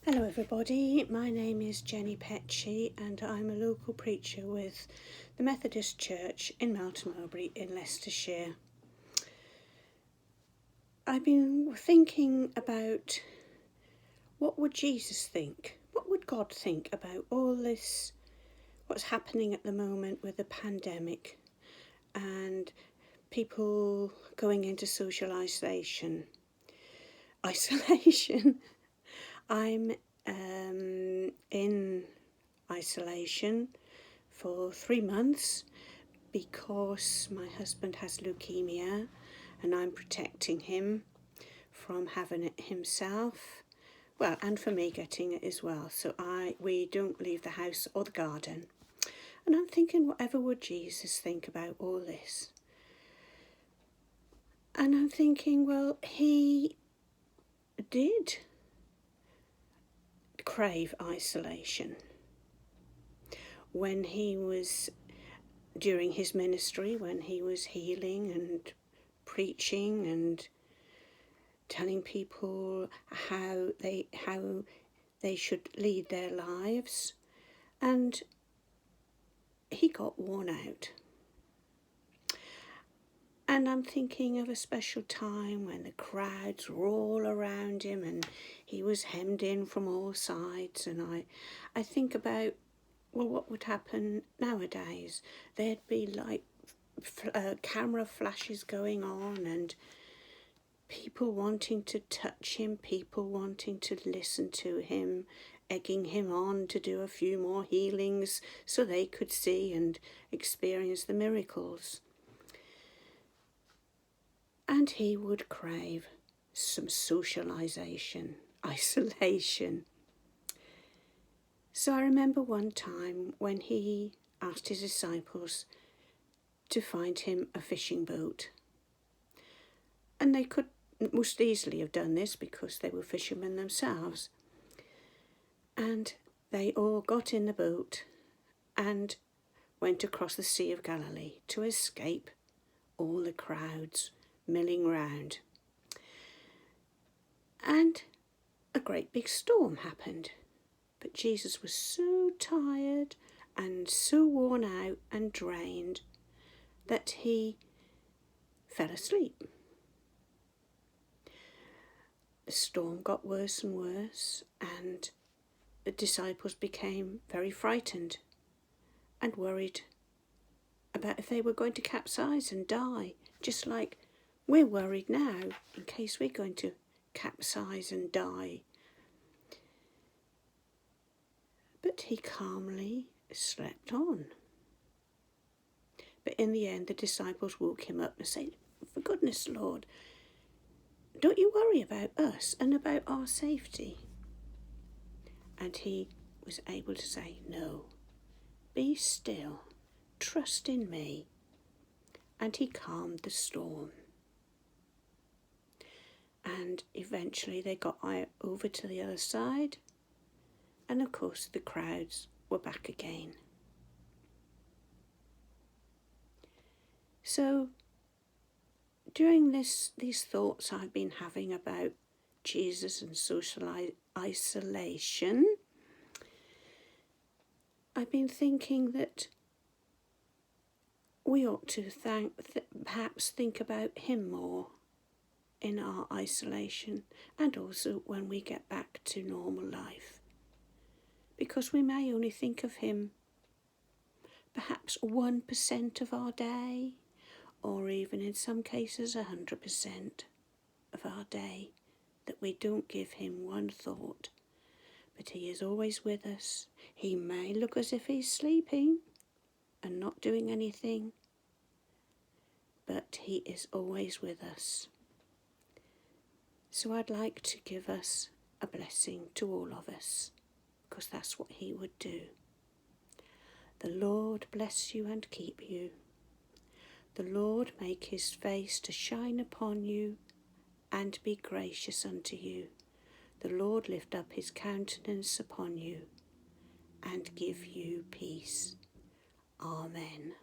Hello everybody, my name is Jenny Petchey and I'm a local preacher with the Methodist Church in Melton Mowbray in Leicestershire. I've been thinking about what would Jesus think? What would God think about all this, what's happening at the moment with the pandemic and people going into social isolation. I'm in isolation for 3 months because my husband has leukemia and I'm protecting him from having it himself, and for me getting it as well. So we don't leave the house or the garden. And I'm thinking, whatever would Jesus think about all this? And I'm thinking, well, he did crave isolation when he was during his ministry, when he was healing and preaching and telling people how they should lead their lives, and he got worn out. And I'm thinking of a special time when the crowds were all around him and he was hemmed in from all sides. And I think about, well, what would happen nowadays? There'd be like camera flashes going on and people wanting to touch him, people wanting to listen to him, egging him on to do a few more healings so they could see and experience the miracles. And he would crave some socialization, isolation. So I remember one time when he asked his disciples to find him a fishing boat. And they could most easily have done this because they were fishermen themselves. And they all got in the boat and went across the Sea of Galilee to escape all the crowds milling round. And a great big storm happened. But Jesus was so tired and so worn out and drained that he fell asleep. The storm got worse and worse, and the disciples became very frightened and worried about if they were going to capsize and die, just like we're worried now in case we're going to capsize and die. But he calmly slept on. But in the end, the disciples woke him up and said, "For goodness, Lord, don't you worry about us and about our safety." And he was able to say, "No, be still, trust in me." And he calmed the storm. And eventually they got over to the other side. And of course the crowds were back again. So during these thoughts I've been having about Jesus and social isolation, I've been thinking that we ought to perhaps think about him more in our isolation and also when we get back to normal life. Because we may only think of him perhaps 1% of our day, or even in some cases 100% of our day, that we don't give him one thought. But he is always with us. He may look as if he's sleeping and not doing anything, but he is always with us. So I'd like to give us a blessing to all of us, because that's what he would do. The Lord bless you and keep you. The Lord make his face to shine upon you and be gracious unto you. The Lord lift up his countenance upon you and give you peace. Amen.